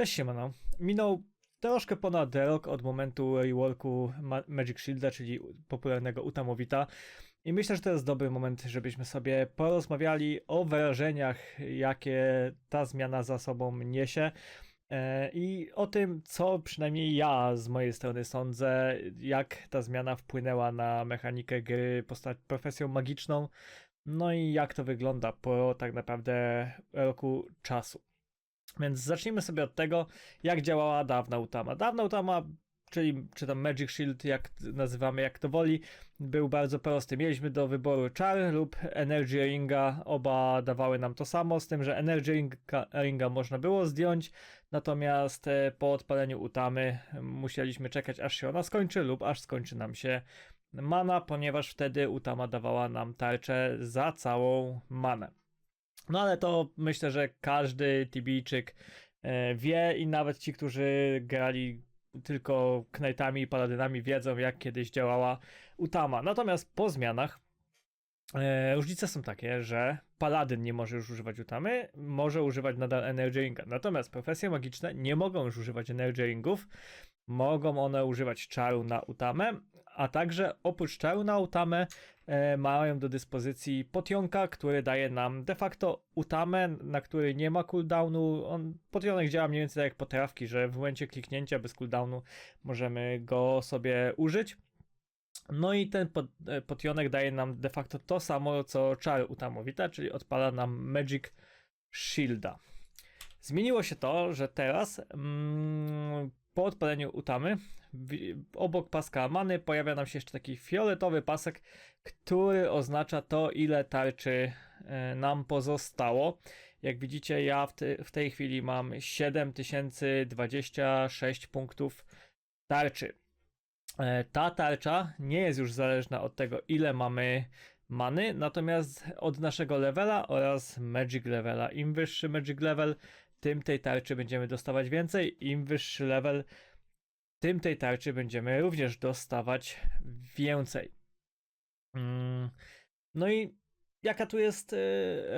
Cześć siemano. Minął troszkę ponad rok od momentu reworku Magic Shielda, czyli popularnego Utamowita. I myślę, że to jest dobry moment, żebyśmy sobie porozmawiali o wrażeniach, jakie ta zmiana za sobą niesie. I o tym, co przynajmniej ja z mojej strony sądzę, jak ta zmiana wpłynęła na mechanikę gry profesją magiczną, no i jak to wygląda po tak naprawdę roku czasu. Więc zacznijmy sobie od tego, jak działała dawna Utama. Dawna Utama, czyli czy tam Magic Shield, jak nazywamy, jak to woli, był bardzo prosty. Mieliśmy do wyboru czar lub Energy Ringa, oba dawały nam to samo, z tym, że Energy Ringa można było zdjąć, natomiast po odpaleniu Utamy musieliśmy czekać, aż się ona skończy lub aż skończy nam się mana, ponieważ wtedy Utama dawała nam tarczę za całą manę. No ale to myślę, że każdy Tibijczyk wie i nawet ci, którzy grali tylko Knightami i Paladynami wiedzą, jak kiedyś działała Utama. Natomiast po zmianach różnice są takie, że Paladyn nie może już używać Utamy, może używać nadal Energy Ringa. Natomiast profesje magiczne nie mogą już używać Energy Ringów, mogą one używać czaru na Utamę, a także oprócz czaru na Utamę mają do dyspozycji potionka, który daje nam de facto Utamę, na której nie ma cooldownu. Potionek działa mniej więcej tak jak potrawki, że w momencie kliknięcia bez cooldownu możemy go sobie użyć. No i ten potionek daje nam de facto to samo co czar Utamowita, czyli odpala nam Magic Shielda. Zmieniło się to, że teraz po odpaleniu Utamy obok paska many pojawia nam się jeszcze taki fioletowy pasek, który oznacza to, ile tarczy nam pozostało. Jak widzicie, ja w tej chwili mam 7026 punktów tarczy. Ta tarcza nie jest już zależna od tego, ile mamy many, natomiast od naszego levela oraz magic levela. Im wyższy magic level, tym tej tarczy będziemy dostawać więcej. Im wyższy level, tym tej tarczy będziemy również dostawać więcej. No i jaka tu jest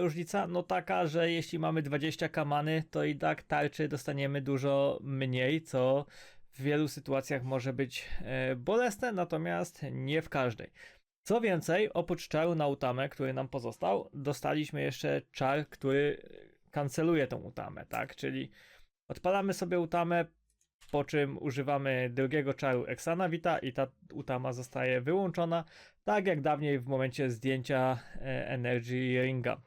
różnica? No taka, że jeśli mamy 20k many, to i tak tarczy dostaniemy dużo mniej, co w wielu sytuacjach może być bolesne, natomiast nie w każdej. Co więcej, oprócz czaru na Utamę, który nam pozostał, dostaliśmy jeszcze czar, który kanceluje tą Utamę, tak? Czyli odpalamy sobie Utamę, po czym używamy drugiego czaru Exanavita i ta Utama zostaje wyłączona, tak jak dawniej w momencie zdjęcia Energy Ringa.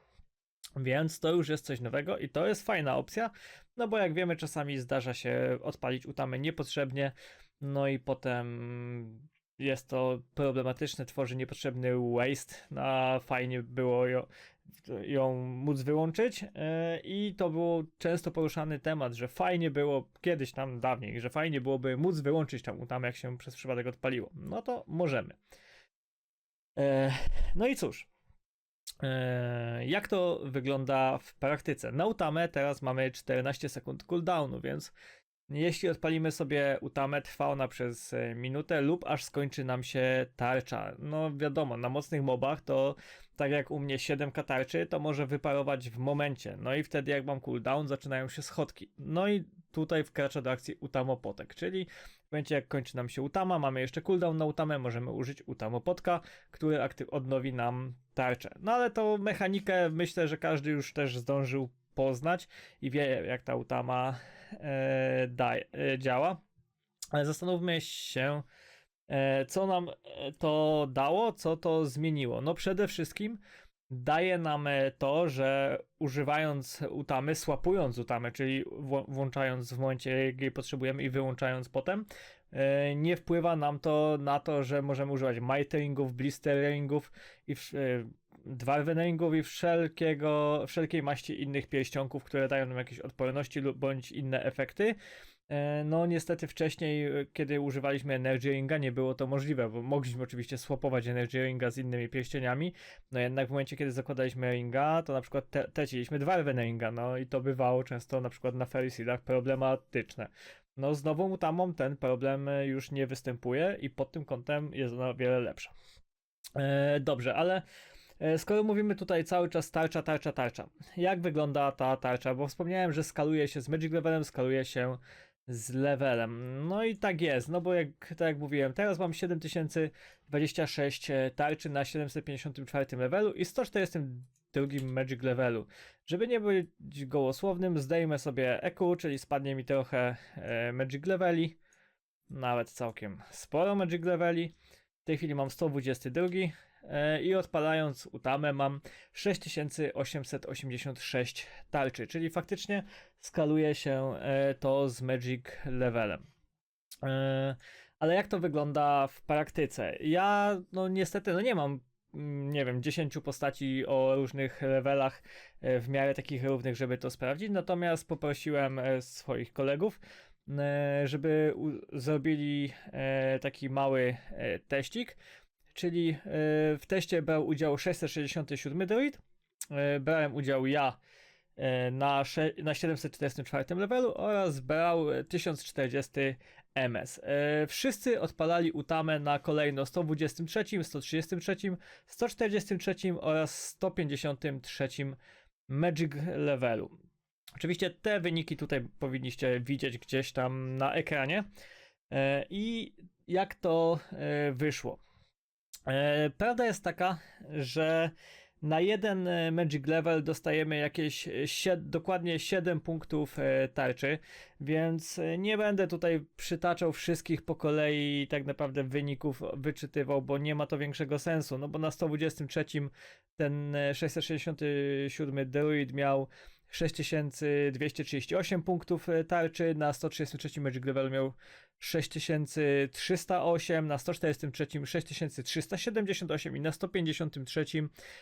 Więc to już jest coś nowego i to jest fajna opcja, no bo jak wiemy, czasami zdarza się odpalić Utamę niepotrzebnie, no i potem jest to problematyczne, tworzy niepotrzebny waste, a fajnie było ją móc wyłączyć i to był często poruszany temat, że fajnie było kiedyś tam dawniej, że fajnie byłoby móc wyłączyć tam Utamę, jak się przez przypadek odpaliło. No to możemy. No i cóż. Jak to wygląda w praktyce? Na Utamę teraz mamy 14 sekund cooldownu, więc jeśli odpalimy sobie Utamę, trwa ona przez minutę lub aż skończy nam się tarcza. No wiadomo, na mocnych mobach to tak jak u mnie 7k tarczy, to może wyparować w momencie. No i wtedy jak mam cooldown, zaczynają się schodki. No i tutaj wkracza do akcji Utamopotek, czyli w momencie jak kończy nam się Utama, mamy jeszcze cooldown na Utamę, możemy użyć Utamopotka, który odnowi nam tarczę. No ale tą mechanikę myślę, że każdy już też zdążył poznać i wie, jak ta Utama działa. Ale zastanówmy się, co nam to dało, co to zmieniło. No przede wszystkim daje nam to, że używając Utamy, swapując Utamę, czyli włączając w momencie, gdy potrzebujemy i wyłączając potem, nie wpływa nam to na to, że możemy używać Mighty-Ringów, Blister-Ringów i Dwarven-Ringów i wszelkiej maści innych pierścionków, które dają nam jakieś odporności bądź inne efekty. No niestety wcześniej, kiedy używaliśmy Energy Ringa, nie było to możliwe, bo mogliśmy oczywiście swapować Energy Ringa z innymi pierścieniami, no jednak w momencie, kiedy zakładaliśmy Ringa, to na przykład traciliśmy Dwarven Ringa, no i to bywało często na przykład na Fairy Sealach problematyczne. No z nową Utamą ten problem już nie występuje i pod tym kątem jest ona o wiele lepsza. Dobrze, ale Skoro mówimy tutaj cały czas tarcza, tarcza, tarcza. Jak wygląda ta tarcza? Bo wspomniałem, że skaluje się z Magic Levelem, skaluje się z levelem. No i tak jest, no bo tak jak mówiłem, teraz mam 7026 tarczy na 754 levelu i 142 Magic Levelu. Żeby nie być gołosłownym, zdejmę sobie EQ, czyli spadnie mi trochę Magic Leveli. Nawet całkiem sporo Magic Leveli. W tej chwili mam 122 i odpalając Utamę mam 6886 tarczy, czyli faktycznie skaluje się to z Magic Levelem. Ale jak to wygląda w praktyce? Ja no niestety no nie mam, nie wiem, 10 postaci o różnych levelach w miarę takich równych, żeby to sprawdzić, natomiast poprosiłem swoich kolegów, żeby zrobili taki mały teścik, czyli w teście brał udział 667 druid, brałem udział ja na 744 levelu oraz brał 1040 MS. Wszyscy odpalali Utamę na kolejno 123, 133, 143 oraz 153 Magic levelu. Oczywiście te wyniki tutaj powinniście widzieć gdzieś tam na ekranie. I jak to wyszło? Prawda jest taka, że na jeden Magic Level dostajemy jakieś dokładnie 7 punktów tarczy, więc nie będę tutaj przytaczał wszystkich po kolei tak naprawdę wyników wyczytywał, bo nie ma to większego sensu, no bo na 123 ten 667 druid miał 6238 punktów tarczy, na 133 Magic Level miał 6308, na 143 6378 i na 153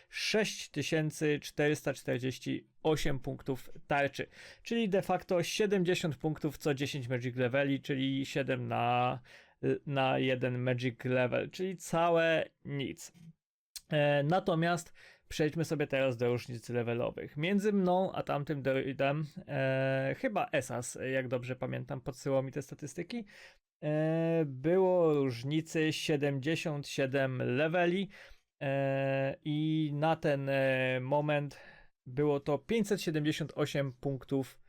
6448 punktów tarczy. Czyli de facto 70 punktów co 10 Magic Leveli, czyli 7 na 1 Magic Level, czyli całe nic. Natomiast przejdźmy sobie teraz do różnic levelowych. Między mną a tamtym druidem, chyba Esas, jak dobrze pamiętam, podsyłał mi te statystyki, było różnicy 77 leveli i na ten moment było to 578 punktów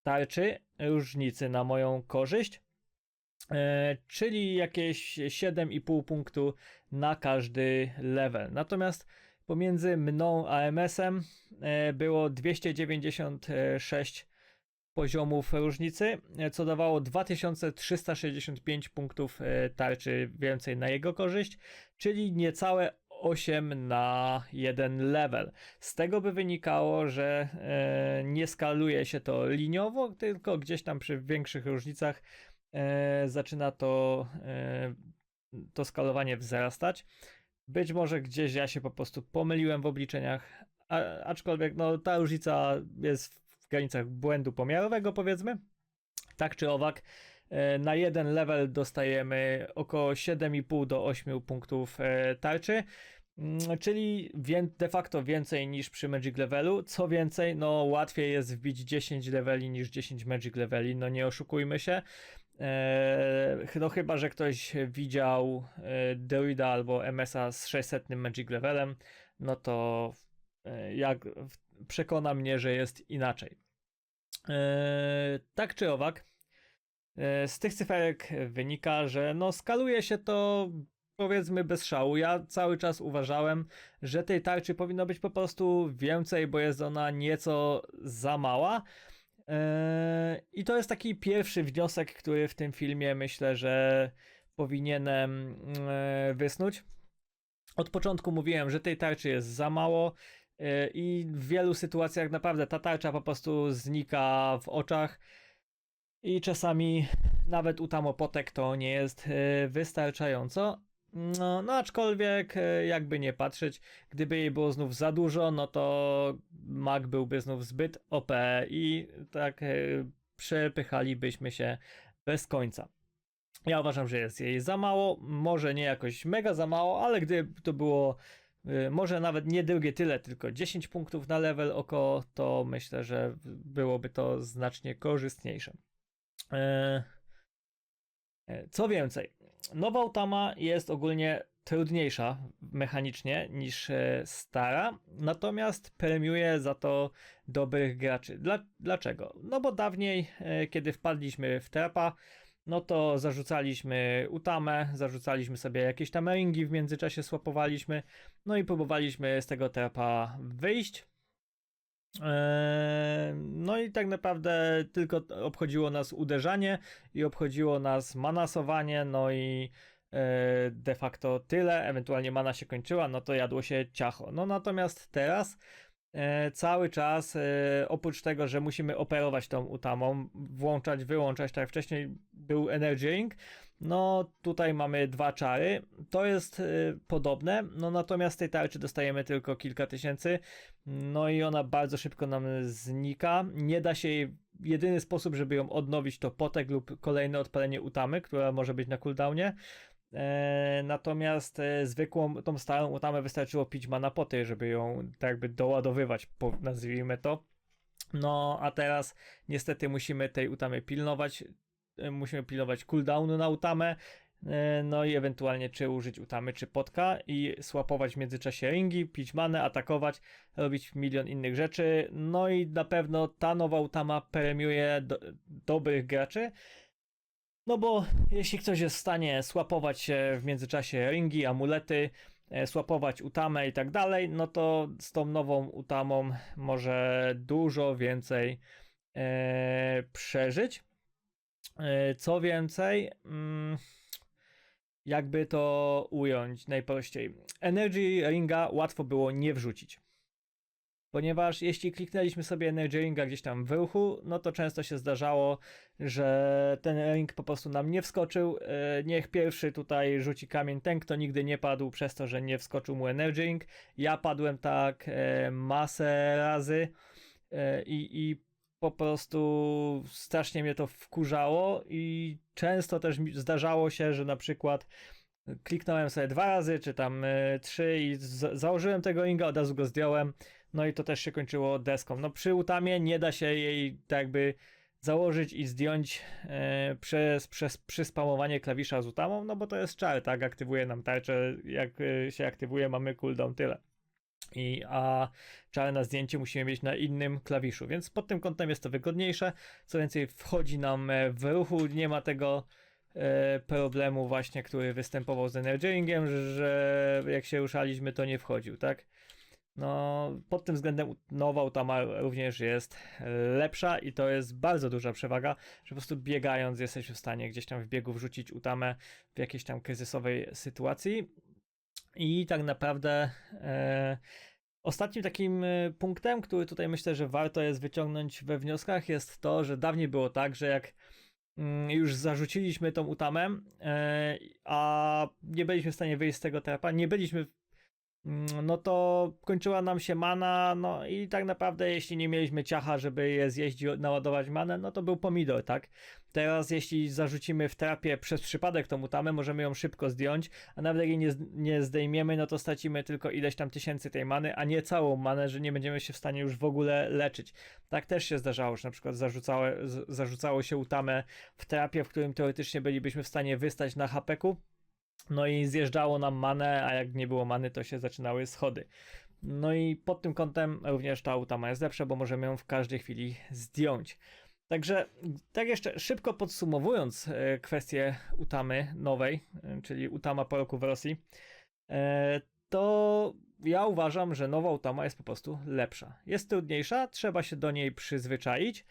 tarczy różnicy na moją korzyść, czyli jakieś 7,5 punktu na każdy level. Natomiast pomiędzy mną a MS-em było 296 poziomów różnicy, co dawało 2365 punktów tarczy więcej na jego korzyść, czyli niecałe 8 na 1 level. Z tego by wynikało, że nie skaluje się to liniowo, tylko gdzieś tam przy większych różnicach zaczyna to skalowanie wzrastać. Być może gdzieś ja się po prostu pomyliłem w obliczeniach, aczkolwiek no, ta różnica jest w granicach błędu pomiarowego, powiedzmy. Tak czy owak, na jeden level dostajemy około 7,5 do 8 punktów tarczy, czyli de facto więcej niż przy Magic Levelu. Co więcej, no łatwiej jest wbić 10 leveli niż 10 Magic Leveli, no nie oszukujmy się. No chyba, że ktoś widział druida albo MS-a z 600 Magic Levelem, no to przekona mnie, że jest inaczej. Tak czy owak, z tych cyferek wynika, że no skaluje się to powiedzmy bez szału. Ja cały czas uważałem, że tej tarczy powinno być po prostu więcej, bo jest ona nieco za mała. I to jest taki pierwszy wniosek, który w tym filmie myślę, że powinienem wysnuć. Od początku mówiłem, że tej tarczy jest za mało i w wielu sytuacjach naprawdę ta tarcza po prostu znika w oczach i czasami nawet u tamopotek to nie jest wystarczająco. No aczkolwiek jakby nie patrzeć, gdyby jej było znów za dużo, no to mag byłby znów zbyt OP i tak przepychalibyśmy się bez końca. Ja uważam, że jest jej za mało, może nie jakoś mega za mało, ale gdyby to było może nawet nie drugie tyle, tylko 10 punktów na level oko, to myślę, że byłoby to znacznie korzystniejsze. Co więcej, nowa Utama jest ogólnie trudniejsza mechanicznie niż stara, natomiast premiuje za to dobrych graczy. Dlaczego? No bo dawniej, kiedy wpadliśmy w trapa, no to zarzucaliśmy Utamę, zarzucaliśmy sobie jakieś tam ringi, w międzyczasie swapowaliśmy, no i próbowaliśmy z tego trapa wyjść. No i tak naprawdę tylko obchodziło nas uderzanie i obchodziło nas manasowanie, no i de facto tyle, ewentualnie mana się kończyła, no to jadło się ciacho. No natomiast teraz cały czas, oprócz tego, że musimy operować tą Utamą, włączać, wyłączać, tak jak wcześniej był Energy Ring, no tutaj mamy 2 czary, to jest podobne, no natomiast z tej tarczy dostajemy tylko kilka tysięcy, no i ona bardzo szybko nam znika, nie da się jej, jedyny sposób, żeby ją odnowić to potek lub kolejne odpalenie Utamy, która może być na cooldownie. Natomiast zwykłą, tą starą Utamę wystarczyło pić mana poty, żeby ją tak jakby doładowywać, nazwijmy to. No a teraz niestety musimy tej Utamy pilnować, musimy pilnować cooldownu na Utamę, no i ewentualnie czy użyć Utamy, czy potka i swapować w międzyczasie ringi, pić manę, atakować, robić milion innych rzeczy. No i na pewno ta nowa Utama premiuje dobrych graczy. No bo jeśli ktoś jest w stanie swapować w międzyczasie ringi, amulety, swapować Utamę i tak dalej, no to z tą nową Utamą może dużo więcej przeżyć. Co więcej, jakby to ująć najprościej. Energy Ringa łatwo było nie wrzucić. Ponieważ jeśli kliknęliśmy sobie Energy Ringa gdzieś tam w ruchu, no to często się zdarzało, że ten ring po prostu nam nie wskoczył. Niech pierwszy tutaj rzuci kamień ten, kto nigdy nie padł przez to, że nie wskoczył mu Energy Ring. Ja padłem tak masę razy i po prostu strasznie mnie to wkurzało i często też zdarzało się, że na przykład kliknąłem sobie 2 razy, czy tam 3 i założyłem tego ringa, od razu go zdjąłem, no i to też się kończyło deską. No przy Utamie nie da się jej tak jakby założyć i zdjąć przez przyspamowanie klawisza z Utamą, no bo to jest czar, tak? Aktywuje nam tarczę, jak się aktywuje, mamy cooldown, tyle. A czar na zdjęcie musimy mieć na innym klawiszu, więc pod tym kątem jest to wygodniejsze. Co więcej, wchodzi nam w ruchu, nie ma tego problemu właśnie, który występował z Energy Ringiem, że jak się ruszaliśmy, to nie wchodził, tak? No, pod tym względem nowa Utama również jest lepsza i to jest bardzo duża przewaga, że po prostu biegając jesteś w stanie gdzieś tam w biegu wrzucić Utamę w jakiejś tam kryzysowej sytuacji. I tak naprawdę ostatnim takim punktem, który tutaj myślę, że warto jest wyciągnąć we wnioskach, jest to, że dawniej było tak, że jak już zarzuciliśmy tą Utamę, a nie byliśmy w stanie wyjść z tego trapa, nie byliśmy, no to kończyła nam się mana, no i tak naprawdę jeśli nie mieliśmy ciacha, żeby je zjeść i naładować manę, no to był pomidor, tak? Teraz jeśli zarzucimy w trapie przez przypadek tą Utamę, możemy ją szybko zdjąć, a nawet jak jej nie zdejmiemy, no to stracimy tylko ileś tam tysięcy tej many, a nie całą manę, że nie będziemy się w stanie już w ogóle leczyć. Tak też się zdarzało, że na przykład zarzucało się Utamę w trapie, w którym teoretycznie bylibyśmy w stanie wystać na HP-ku, no i zjeżdżało nam manę, a jak nie było many, to się zaczynały schody. No i pod tym kątem również ta Utama jest lepsza, bo możemy ją w każdej chwili zdjąć. Także tak jeszcze szybko podsumowując kwestię Utamy nowej, czyli Utama po roku w Rosji, to ja uważam, że nowa Utama jest po prostu lepsza. Jest trudniejsza, trzeba się do niej przyzwyczaić.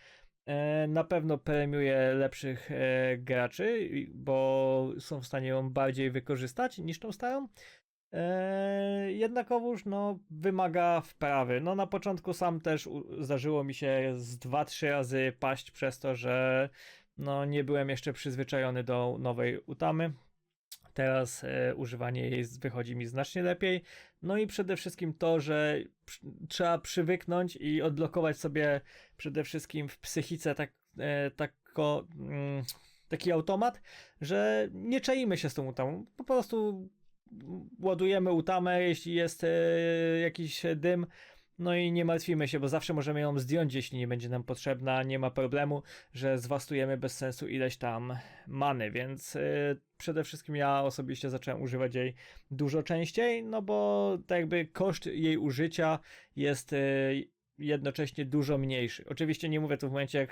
Na pewno premiuje lepszych graczy, bo są w stanie ją bardziej wykorzystać niż tą starą. Jednakowoż no, wymaga wprawy. No na początku sam też zdarzyło mi się z 2-3 razy paść przez to, że no, nie byłem jeszcze przyzwyczajony do nowej Utamy. Teraz używanie jej wychodzi mi znacznie lepiej. No i przede wszystkim to, że trzeba przywyknąć i odblokować sobie przede wszystkim w psychice taki automat, że nie czaimy się z tą Utamą. Po prostu ładujemy Utamę, jeśli jest jakiś dym, No i nie martwimy się, bo zawsze możemy ją zdjąć, jeśli nie będzie nam potrzebna. Nie ma problemu, że zwastujemy bez sensu ileś tam many, więc przede wszystkim ja osobiście zacząłem używać jej dużo częściej, no bo tak jakby koszt jej użycia jest jednocześnie dużo mniejszy. Oczywiście nie mówię tu w momencie,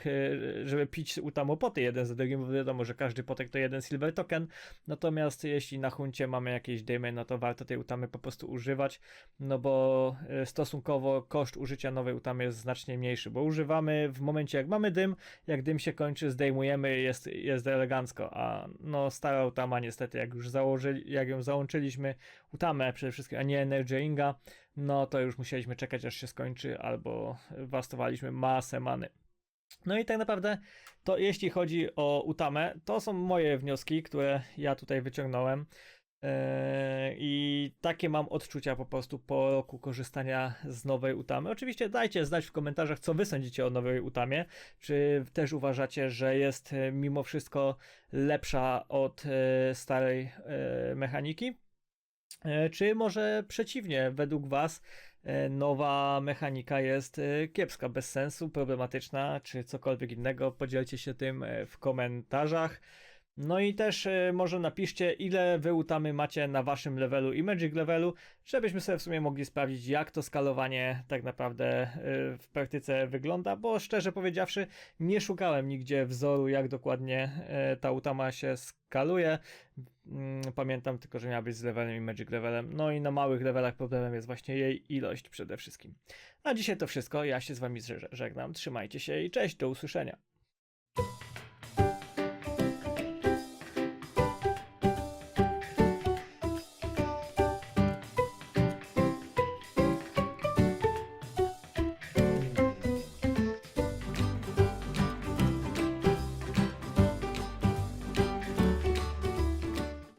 żeby pić utamopoty jeden za drugim, bo wiadomo, że każdy potek to jeden silver token, natomiast jeśli na huncie mamy jakieś dymy, no to warto tej utamy po prostu używać, no bo stosunkowo koszt użycia nowej utamy jest znacznie mniejszy, bo używamy w momencie, jak mamy dym, jak dym się kończy, zdejmujemy, jest elegancko, a no stara utama niestety, jak ją załączyliśmy, utamę przede wszystkim, a nie energyinga, no to już musieliśmy czekać, aż się skończy, albo wastowaliśmy masę many. No i tak naprawdę to jeśli chodzi o utamę, to są moje wnioski, które ja tutaj wyciągnąłem. I takie mam odczucia po prostu po roku korzystania z nowej utamy. Oczywiście dajcie znać w komentarzach, co wy sądzicie o nowej utamie. Czy też uważacie, że jest mimo wszystko lepsza od starej mechaniki? Czy może przeciwnie, według was nowa mechanika jest kiepska, bez sensu, problematyczna, czy cokolwiek innego? Podzielcie się tym w komentarzach. No i też może napiszcie, ile wy utamy macie na waszym levelu i Magic levelu, żebyśmy sobie w sumie mogli sprawdzić, jak to skalowanie tak naprawdę w praktyce wygląda, bo szczerze powiedziawszy, nie szukałem nigdzie wzoru, jak dokładnie ta utama się skaluje. Pamiętam tylko, że miała być z levelem i Magic levelem. No i na małych levelach problemem jest właśnie jej ilość przede wszystkim. A dzisiaj to wszystko. Ja się z wami żegnam. Trzymajcie się i cześć, do usłyszenia.